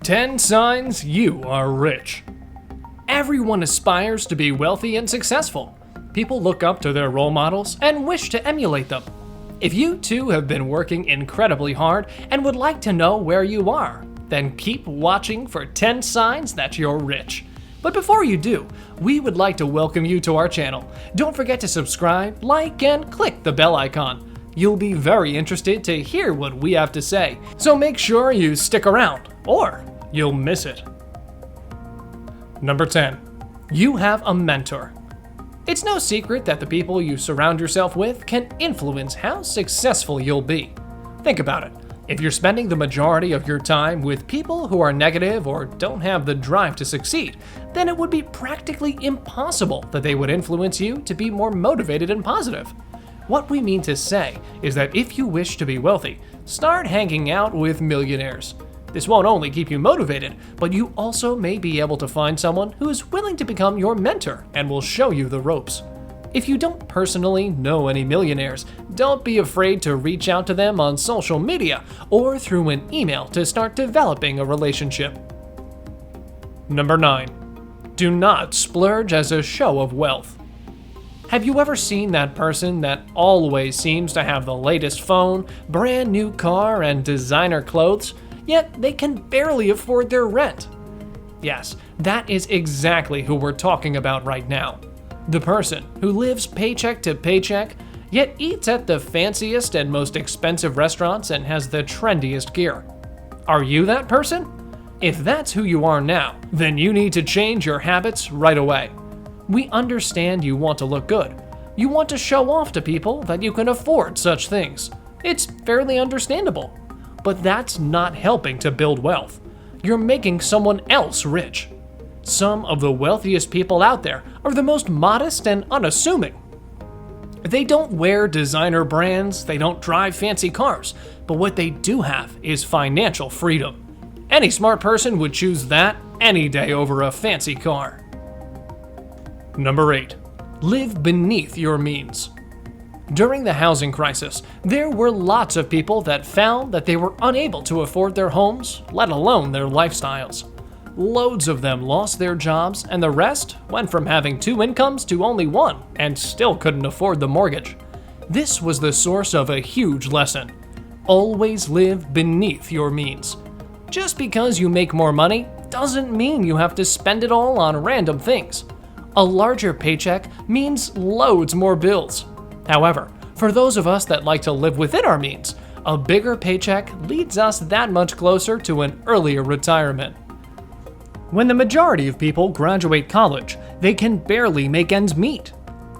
10 signs you are rich. Everyone aspires to be wealthy and successful. People look up to their role models and wish to emulate them. If you too have been working incredibly hard and would like to know where you are, then keep watching for 10 signs that you're rich. But before you do, we would like to welcome you to our channel. Don't forget to subscribe, like, and click the bell icon. You'll be very interested to hear what we have to say, so make sure you stick around, or you'll miss it. Number 10. You have a mentor. It's no secret that the people you surround yourself with can influence how successful you'll be. Think about it. If you're spending the majority of your time with people who are negative or don't have the drive to succeed, then it would be practically impossible that they would influence you to be more motivated and positive. What we mean to say is that if you wish to be wealthy, start hanging out with millionaires. This won't only keep you motivated, but you also may be able to find someone who is willing to become your mentor and will show you the ropes. If you don't personally know any millionaires, don't be afraid to reach out to them on social media or through an email to start developing a relationship. Number 9. Do not splurge as a show of wealth. Have you ever seen that person that always seems to have the latest phone, brand new car, and designer clothes, yet they can barely afford their rent? Yes, that is exactly who we're talking about right now. The person who lives paycheck to paycheck, yet eats at the fanciest and most expensive restaurants and has the trendiest gear. Are you that person? If that's who you are now, then you need to change your habits right away. We understand you want to look good. You want to show off to people that you can afford such things. It's fairly understandable. But that's not helping to build wealth. You're making someone else rich. Some of the wealthiest people out there are the most modest and unassuming. They don't wear designer brands, they don't drive fancy cars, but what they do have is financial freedom. Any smart person would choose that any day over a fancy car. Number 8. Live beneath your means. During the housing crisis, there were lots of people that found that they were unable to afford their homes, let alone their lifestyles. Loads of them lost their jobs, and the rest went from having 2 incomes to only 1 and still couldn't afford the mortgage. This was the source of a huge lesson. Always live beneath your means. Just because you make more money doesn't mean you have to spend it all on random things. A larger paycheck means loads more bills. However, for those of us that like to live within our means, a bigger paycheck leads us that much closer to an earlier retirement. When the majority of people graduate college, they can barely make ends meet.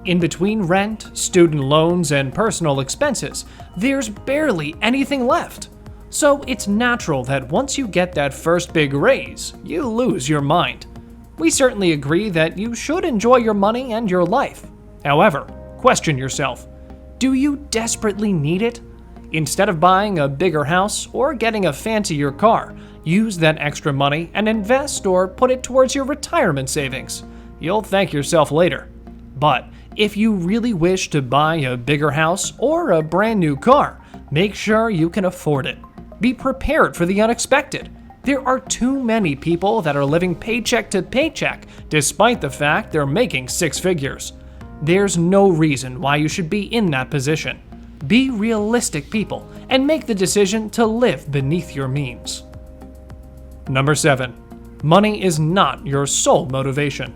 In between rent, student loans, and personal expenses, there's barely anything left. So it's natural that once you get that first big raise, you lose your mind. We certainly agree that you should enjoy your money and your life. However, question yourself, do you desperately need it? Instead of buying a bigger house or getting a fancier car, use that extra money and invest or put it towards your retirement savings. You'll thank yourself later. But if you really wish to buy a bigger house or a brand new car, make sure you can afford it. Be prepared for the unexpected. There are too many people that are living paycheck to paycheck despite the fact they're making 6 figures. There's no reason why you should be in that position. Be realistic people and make the decision to live beneath your means. Number 7. Money is not your sole motivation.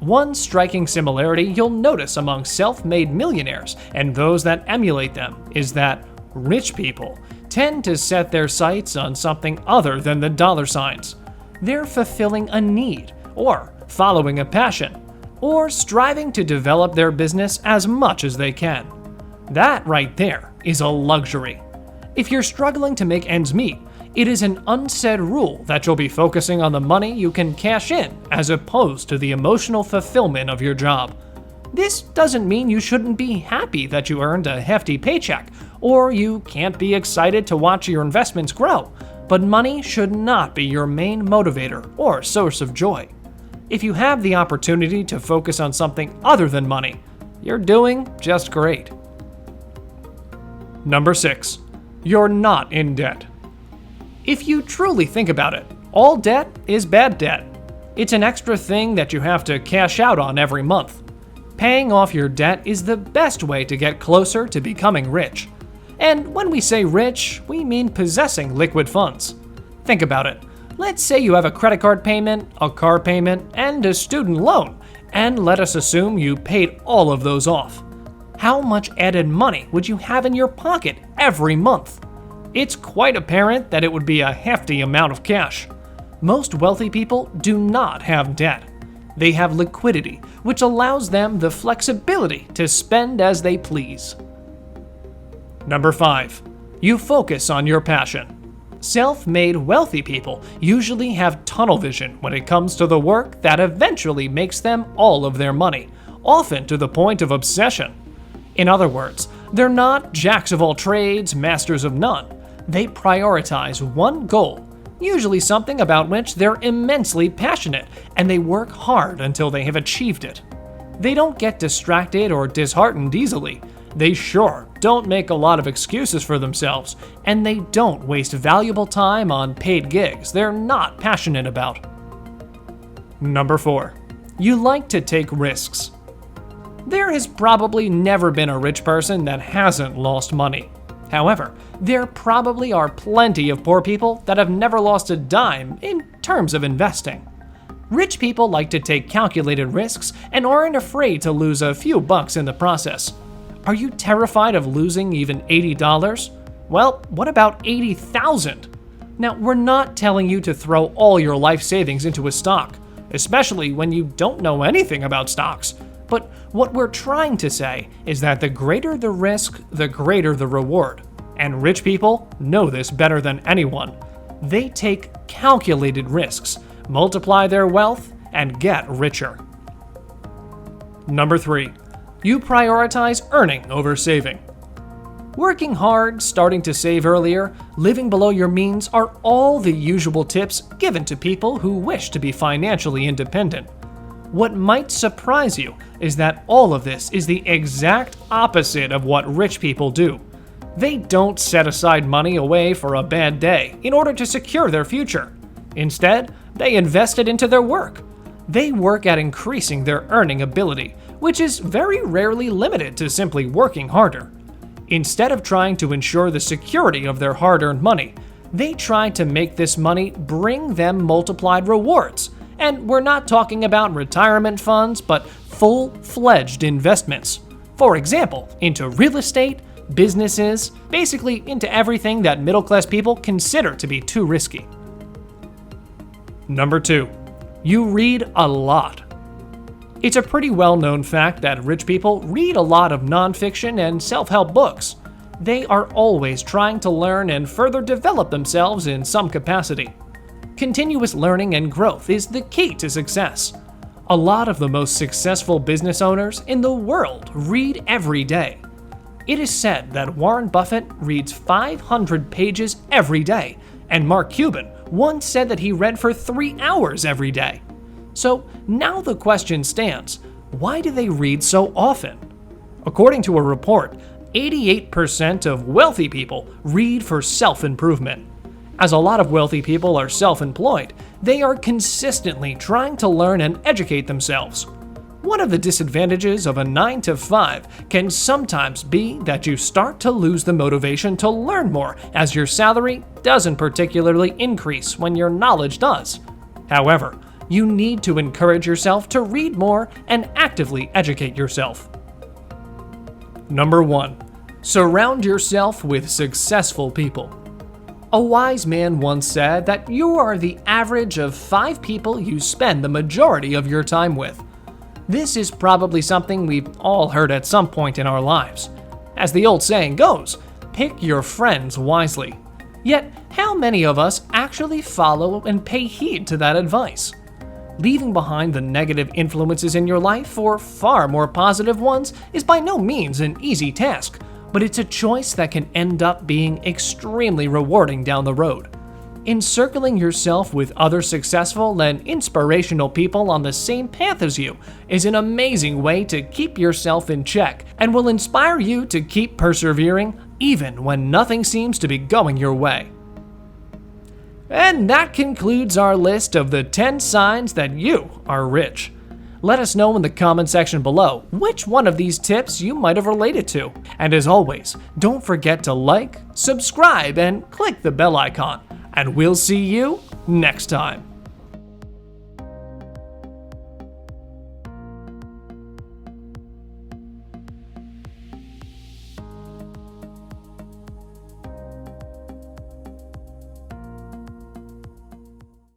One striking similarity you'll notice among self-made millionaires and those that emulate them is that rich people tend to set their sights on something other than the dollar signs. They're fulfilling a need, or following a passion, or striving to develop their business as much as they can. That right there is a luxury. If you're struggling to make ends meet, it is an unsaid rule that you'll be focusing on the money you can cash in as opposed to the emotional fulfillment of your job. This doesn't mean you shouldn't be happy that you earned a hefty paycheck, or you can't be excited to watch your investments grow, but money should not be your main motivator or source of joy. If you have the opportunity to focus on something other than money, you're doing just great. Number 6. You're not in debt. If you truly think about it, All debt is bad debt. It's an extra thing that you have to cash out on every month. Paying off your debt is the best way to get closer to becoming rich. And when we say rich, we mean possessing liquid funds. Think about it. Let's say you have a credit card payment, a car payment, and a student loan, and let us assume you paid all of those off. How much added money would you have in your pocket every month? It's quite apparent that it would be a hefty amount of cash. Most wealthy people do not have debt. They have liquidity, which allows them the flexibility to spend as they please. Number 5. You focus on your passion. Self-made wealthy people usually have tunnel vision when it comes to the work that eventually makes them all of their money, often to the point of obsession. In other words, they're not jacks of all trades, masters of none. They prioritize one goal, usually something about which they're immensely passionate, and they work hard until they have achieved it. They don't get distracted or disheartened easily. They sure don't make a lot of excuses for themselves, and they don't waste valuable time on paid gigs they're not passionate about. Number 4. You like to take risks. There has probably never been a rich person that hasn't lost money. However, there probably are plenty of poor people that have never lost a dime in terms of investing. Rich people like to take calculated risks and aren't afraid to lose a few bucks in the process. Are you terrified of losing even $80? Well, what about $80,000? Now, we're not telling you to throw all your life savings into a stock, especially when you don't know anything about stocks. But what we're trying to say is that the greater the risk, the greater the reward. And rich people know this better than anyone. They take calculated risks, multiply their wealth, and get richer. Number 3. You prioritize earning over saving. Working hard, starting to save earlier, living below your means are all the usual tips given to people who wish to be financially independent. What might surprise you is that all of this is the exact opposite of what rich people do. They don't set aside money away for a bad day in order to secure their future. Instead, they invest it into their work. They work at increasing their earning ability, which is very rarely limited to simply working harder. Instead of trying to ensure the security of their hard-earned money, they try to make this money bring them multiplied rewards. And we're not talking about retirement funds, but full-fledged investments. For example, into real estate, businesses, basically into everything that middle-class people consider to be too risky. Number 2. You read a lot. It's a pretty well-known fact that rich people read a lot of nonfiction and self-help books. They are always trying to learn and further develop themselves in some capacity. Continuous learning and growth is the key to success. A lot of the most successful business owners in the world read every day. It is said that Warren Buffett reads 500 pages every day, and Mark Cuban once said that he read for 3 hours every day. So now the question stands, why do they read so often? According to a report, 88% of wealthy people read for self-improvement. As a lot of wealthy people are self-employed, they are consistently trying to learn and educate themselves. One of the disadvantages of a 9-to-5 can sometimes be that you start to lose the motivation to learn more as your salary doesn't particularly increase when your knowledge does. However, you need to encourage yourself to read more and actively educate yourself. Number 1. Surround yourself with successful people. A wise man once said that you are the average of 5 people you spend the majority of your time with. This is probably something we've all heard at some point in our lives. As the old saying goes, pick your friends wisely. Yet, how many of us actually follow and pay heed to that advice? Leaving behind the negative influences in your life for far more positive ones is by no means an easy task, but it's a choice that can end up being extremely rewarding down the road. Encircling yourself with other successful and inspirational people on the same path as you is an amazing way to keep yourself in check and will inspire you to keep persevering even when nothing seems to be going your way. And that concludes our list of the 10 signs that you are rich. Let us know in the comment section below which one of these tips you might have related to. And as always, don't forget to like, subscribe, and click the bell icon. And we'll see you next time.